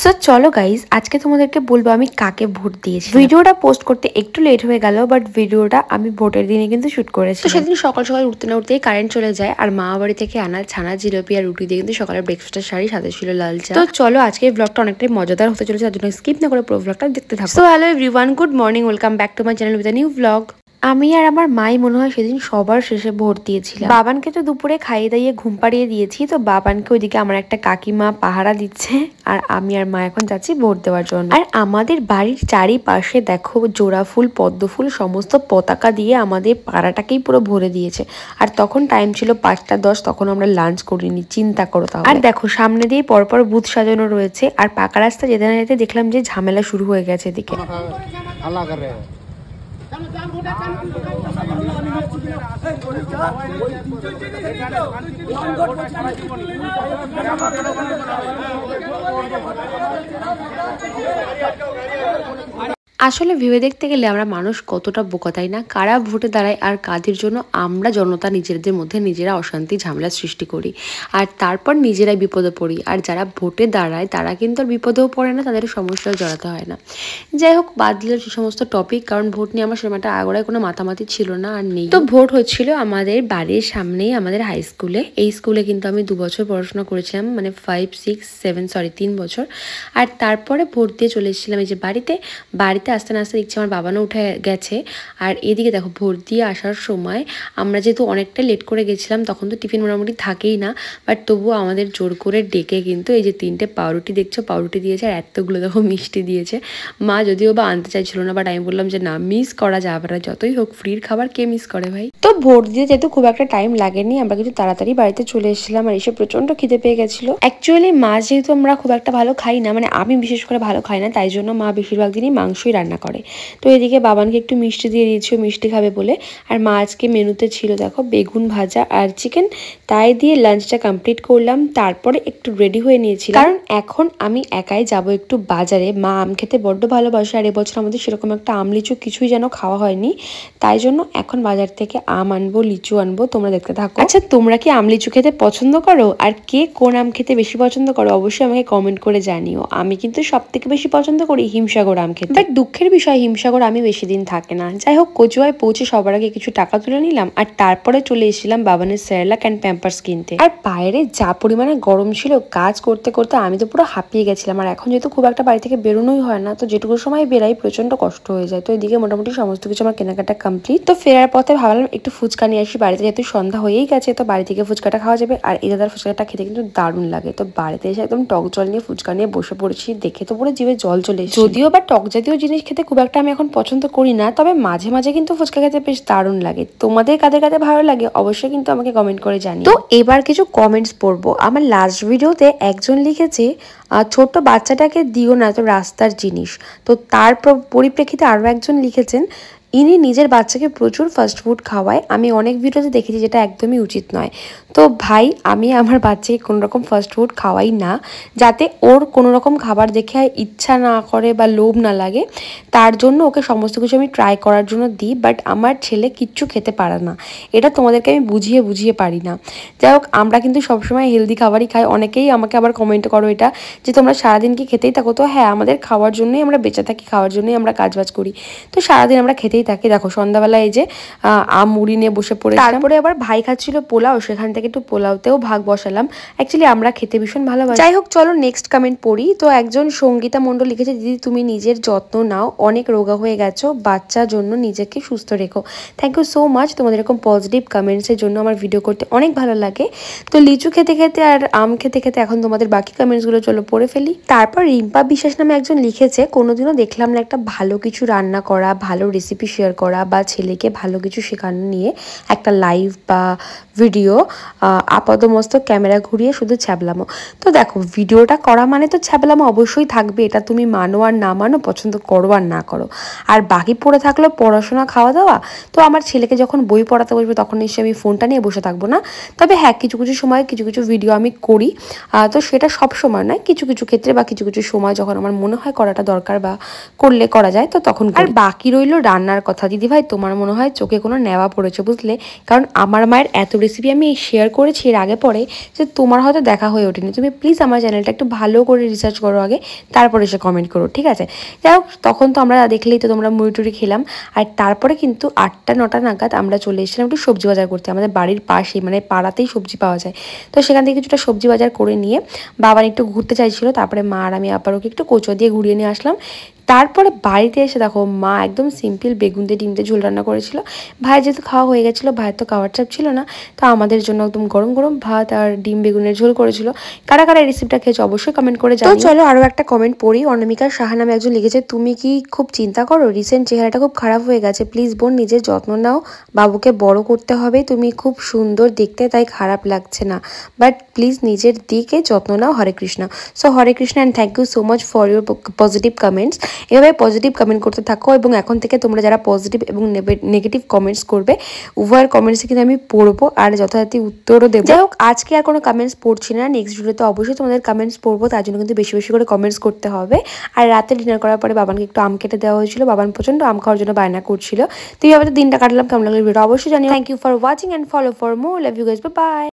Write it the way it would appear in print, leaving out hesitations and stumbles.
So চলো guys, আজকে তোমাদেরকে বলবো আমি কাকে ভোট দিয়েছি। ভিডিওটা পোস্ট করতে একটু লেট হয়ে গেল, বাট ভিডিওটা আমি ভোটের দিনে কিন্তু শুট করেছি। তো সেদিন সকাল সকাল উঠতে না উঠতেই কারেন্ট চলে যায়, আর মা বাড়ি থেকে আনা ছানা জিলাপি আর রুটি দিয়ে কিন্তু সকালের ব্রেকফাস্টের সারি সাথে ছিল লাল চা। তো চলো আজকে ব্লগটা অনেকটাই মজাদার হতে চলেছে, তার জন্য স্কিপ না করে পুরো ব্লগটা দেখতে থাকো। So hello everyone, good morning, welcome back to my channel with a new blog. আমি আর আমার মাই মনে হয় সেদিন সবার শেষে ভোট দিয়েছিলাম। বাবানকে তো দুপুরে খাইয়ে দাইয়ে ঘুম পাড়িয়ে দিয়েছি, তো বাবানকে ওইদিকে আমার একটা কাকিমা পাহারা দিচ্ছে, আর আমি আর মা এখন যাচ্ছি ভোট দেওয়ার জন্য। আর আমাদের বাড়ির চারিপাশে দেখো জোড়া ফুল, পদ্ম ফুল, সমস্ত পতাকা দিয়ে আমাদের পাড়াটাকেই পুরো ভরে দিয়েছে। আর তখন টাইম ছিল 5টা 10, তখন আমরা লাঞ্চ করিনি, চিন্তা করো তাহলে। আর দেখো সামনে দিয়ে পরপর বুথ সাজানো রয়েছে, আর পাকা রাস্তা যেতে না যেতে দেখলাম যে ঝামেলা শুরু হয়ে গেছে এদিকে। আসলে ভেবে দেখতে গেলে আমরা মানুষ কতটা বোকা, তাই না? কারা ভোটে দাঁড়ায় আর কাদের জন্য আমরা জনতা নিজেদের মধ্যে নিজেরা অশান্তি ঝামেলা সৃষ্টি করি, আর তারপর নিজেরাই বিপদে পড়ি। আর যারা ভোটে দাঁড়ায় তারা কিন্তু আর বিপদেও পড়ে না, তাদের সমস্যাও জড়াতে হয় না। যাই হোক, বাদ দিলাম সে সমস্ত টপিক, কারণ ভোট নিয়ে আমার সেরকম একটা আগাড়ায় কোনো মাতামাতি ছিল না আর নেই। তো ভোট হচ্ছিল আমাদের বাড়ির সামনেই, আমাদের হাই স্কুলে। এই স্কুলে কিন্তু আমি 2 বছর পড়াশোনা করেছিলাম, মানে 5, 6, 7 3 বছর। আর তারপরে ভোট দিয়ে চলে এসেছিলাম এই যে বাড়িতে। আস্তে না আস্তে দেখছি আমার বাবানও উঠে গেছে। আর এদিকে দেখো ভোট দিয়ে আসার সময় আমরা যেহেতু অনেকটা লেট করে গেছিলাম, তখন তো টিফিন মোটামুটি থাকেই না, বাট তবুও আমাদের জোর করে ডেকে কিন্তু এই যে 3টে পাউরুটি দেখছো, পাউরুটি দিয়েছে, আর এতগুলো দেখো মিষ্টি দিয়েছে। মা যদিও বা আনতে চাইছিল না, বাট আমি বললাম যে না, মিস করা যাবে না, যতই হোক ফ্রির খাবার কে মিস করে ভাই। তো ভোট দিয়ে যেহেতু খুব একটা টাইম লাগেনি, আমরা কিন্তু তাড়াতাড়ি বাড়িতে চলে এসেছিলাম, আর এসে প্রচন্ড খিদে পেয়ে গেছিলো। অ্যাকচুয়ালি মাছ যেহেতু আমরা খুব একটা ভালো খাই না, মানে আমি বিশেষ করে ভালো খাই না, তাই জন্য মা বেশিরভাগ দিনই মাংসই রান্না করে। তো এদিকে বাবানকে একটু মিষ্টি দিয়ে দিয়েছি, মিষ্টি খাবে বলে। আর মা আজকে মেনুতে ছিল দেখো বেগুন ভাজা আর চিকেন, তাই দিয়ে লাঞ্চটা কমপ্লিট করলাম। তারপরে একটু রেডি হয়ে নিয়েছিলাম, কারণ এখন আমি একাই যাব একটু বাজারে। মা আম খেতে বড্ড ভালোবাসে, আর এবছর আমাদের সেরকম একটা আম লিচু কিছুই যেন খাওয়া হয়নি, তাই জন্য এখন বাজার থেকে আম আনবো, লিচু আনবো, তোমরা দেখতে থাকো। আচ্ছা, তোমরা কি আম লিচু খেতে পছন্দ করো? আর কে কোন আম খেতে বেশি পছন্দ করো অবশ্যই আমাকে কমেন্ট করে জানিও। আমি কিন্তু সব থেকে বেশি পছন্দ করি হিমসাগর আম খেতে, বাট দুঃখের বিষয় হিমসাগর আমি বেশি দিন থাকে না। যাই হোক, কচুয়ায় পৌঁছে সবার আগে কিছু টাকা তুলে নিলাম, আর তারপরে চলে এসেছিলাম বাবানের সেরেলাক অ্যান্ড প্যাম্পার্স কিনতে। আর বাইরে যা পরিমাণে গরম ছিল, কাজ করতে করতে আমি তো পুরো হাঁপিয়ে গেছিলাম। আর এখন যেহেতু খুব একটা বাড়ি থেকে বেরোনোই হয় না, তো যেটুকু সময় বেরাই প্রচন্ড কষ্ট হয়ে যায়। তো এদিকে মোটামুটি সমস্ত কিছু আমার কেনাকাটা কমপ্লিট। তো ফেরার পথে ভাবলাম একটু ফুচকা নিয়ে আসি বাড়িতে, যেহেতু সন্ধ্যা হয়েই গেছে, তো বাড়ি থেকে ফুচকাটা খাওয়া যাবে। আর এই দাদার ফুচকাটা খেতে কিন্তু দারুণ লাগে। তো বাড়িতে এসে একদম টক জল নিয়ে ফুচকা নিয়ে বসে পড়েছি, দেখে তো পুরো জিভে জল চলে এসেছে। যদিও বা টক জাতীয় জিনিস খেতে খুব একটা আমি এখন পছন্দ করি না, তবে মাঝে মাঝে কিন্তু ফুচকা খেতে বেশ দারুণ লাগে। তোমাদের কাদের কাদের ভালো লাগে অবশ্যই কিন্তু আমাকে কমেন্ট করে জানিও। তো এবার কিছু কমেন্টস পড়বো। আমার লাস্ট ভিডিওতে একজন লিখেছে ছোট্ট বাচ্চাটাকে দিও না তো রাস্তার জিনিস। তো তার পরিপ্রেক্ষিতে আরও একজন লিখেছেন ইনি নিজের বাচ্চাকে প্রচুর ফাস্ট ফুড খাওয়ায়, আমি অনেক ভিডিওতে দেখেছি যেটা একদমই উচিত নয়। তো ভাই, আমি আমার বাচ্চাকে কোনো রকম ফাস্ট ফুড খাওয়াই না, যাতে ওর কোনো রকম খাবার দেখে ইচ্ছা না করে বা লোভ না লাগে, তার জন্য ওকে সমস্ত কিছু আমি ট্রাই করার জন্য দিই। বাট আমার ছেলে কিচ্ছু খেতে পারে না, এটা তোমাদেরকে আমি বুঝিয়ে পারি না। যাই হোক, আমরা কিন্তু সবসময় হেলদি খাবারই খাই। অনেকেই আমাকে আবার কমেন্ট করো এটা যে তোমরা সারাদিন কি খেতেই থাকো? তো হ্যাঁ, আমাদের খাওয়ার জন্যই আমরা বেঁচে থাকি, খাওয়ার জন্যই আমরা কাজবাজ করি। তো সারাদিন আমরা খেতেই থাকি। দেখো সন্ধ্যাবেলা এই যে আম মুড়ি নিয়ে বসে পড়ে, তারপরে আবার ভাই খাচ্ছিল পোলাও, সেখান থেকে একটু পোলাওতেও ভাগ বসালাম। অ্যাকচুয়ালি আমরা খেতে ভীষণ ভালোবাসি। যাই হোক, চলো নেক্সট কমেন্ট পড়ি। তো একজন সঙ্গীতা মণ্ডল লিখেছে, দিদি তুমি নিজের যত্ন নাও, অনেক রোগা হয়ে গেছো, বাচ্চার জন্য নিজেকে সুস্থ রেখো। থ্যাংক ইউ সো মাচ, তোমাদের এরকম পজিটিভ কমেন্টসের জন্য আমার ভিডিও করতে অনেক ভালো লাগে। তো লিচু খেতে খেতে আর আম খেতে খেতে এখন তোমাদের বাকি কমেন্টসগুলো চলো পড়ে ফেলি। তারপর রিম্পা বিশ্বাস নামে একজন লিখেছে, কোনোদিনও দেখলাম না একটা ভালো কিছু রান্না করা, ভালো রেসিপি শেয়ার করা বা ছেলেকে ভালো কিছু শেখানো নিয়ে একটা লাইভ বা ভিডিও, আপাতমস্তক ক্যামেরা ঘুরিয়ে শুধু ছ্যাবলামো। তো দেখো, ভিডিওটা করা মানে তো ছ্যাবলামো অবশ্যই থাকবে, এটা তুমি মানো আর না মানো, পছন্দ করো আর না করো। আর বাকি পড়ে থাকলো পড়াশোনা, খাওয়া দাওয়া। তো আমার ছেলেকে যখন বই পড়াতে বসবে তখন নিশ্চয়ই আমি ফোনটা নিয়ে বসে থাকবো না। তবে হ্যাঁ, কিছু কিছু সময় কিছু কিছু ভিডিও আমি করি, তো সেটা সব সময় নয়, কিছু কিছু ক্ষেত্রে বা কিছু কিছু সময় যখন আমার মনে হয় করাটা দরকার বা করলে করা যায়, তো তখন। আর বাকি রইল রান্না জানার কথা দিদিভাই, তোমার মনে হয় চোখে কোনো নেওয়া পড়েছে বুঝলে, কারণ আমার মায়ের এত রেসিপি আমি শেয়ার করেছি এর আগে পরে যে তোমার হয়তো দেখা হয়ে ওঠেনি। তুমি প্লিজ আমার চ্যানেলটা একটু ভালো করে রিসার্চ করো আগে, তারপরে এসে কমেন্ট করো, ঠিক আছে? যাই হোক, তখন তো আমরা দেখলেই তো তোমরা মুড়ি টুড়ি খেলাম। আর তারপরে কিন্তু 8টা 9টা নাগাদ আমরা চলে এসেছিলাম একটু সবজি বাজার করতে। আমাদের বাড়ির পাশেই মানে পাড়াতেই সবজি পাওয়া যায়, তো সেখান থেকে কিছুটা সবজি বাজার করে নিয়ে বাবা একটু ঘুরতে চাইছিল, তারপরে মা আর আমি আবার ওকে একটু কোচো দিয়ে ঘুরিয়ে নিয়ে আসলাম। তারপরে বাড়িতে এসে দেখো মা একদম সিম্পল বেগুন দিয়ে ডিম দিয়ে ঝোল রান্না করেছিল। ভাই যেহেতু খাওয়া হয়ে গেছিলো, ভাইয়ের তো খাওয়ার চাপ ছিল না, তো আমাদের জন্য একদম গরম গরম ভাত আর ডিম বেগুনের ঝোল করেছিল। কারা কারা এই রেসিপিটা খেয়েছো অবশ্যই কমেন্ট করে জানিও। তো চলো আরও একটা কমেন্ট পড়ি। অনামিকা সাহা নামে একজন লিখেছে, তুমি কি খুব চিন্তা করো? রিসেন্ট চেহারাটা খুব খারাপ হয়ে গেছে, প্লিজ বোন নিজের যত্ন নাও, বাবুকে বড় করতে হবে, তুমি খুব সুন্দর দেখতে তাই খারাপ লাগছে না, বাট প্লিজ নিজের দিকে যত্ন নাও। Hare Krishna. So Hare Krishna and thank you so much for your positive comments. এভাবে পজিটিভ কমেন্ট করতে থাকো, এবং এখন থেকে তোমরা যারা পজিটিভ এবং নেগেটিভ কমেন্টস করবে উভয়ের কমেন্টসে কিন্তু আমি পড়বো আর যথাযথ উত্তরও দেবো। যাই হোক, আজকে আর কোনো কমেন্টস পড়ছি না, নেক্সট ভিডিওতে অবশ্যই তোমাদের কমেন্টস পড়বো, তার জন্য কিন্তু বেশি বেশি করে কমেন্টস করতে হবে। আর রাতে ডিনার করার পরে বাবানকে একটু আম কেটে দেওয়া হয়েছিল, বাবান প্রচণ্ড আম খাওয়ার জন্য বায়না করছিল। তো এইভাবে দিনটা কাটলাম। কেমন লাগলো ভিডিও অবশ্যই জানিও। Thank you for watching and follow for more. Love you guys, bye by.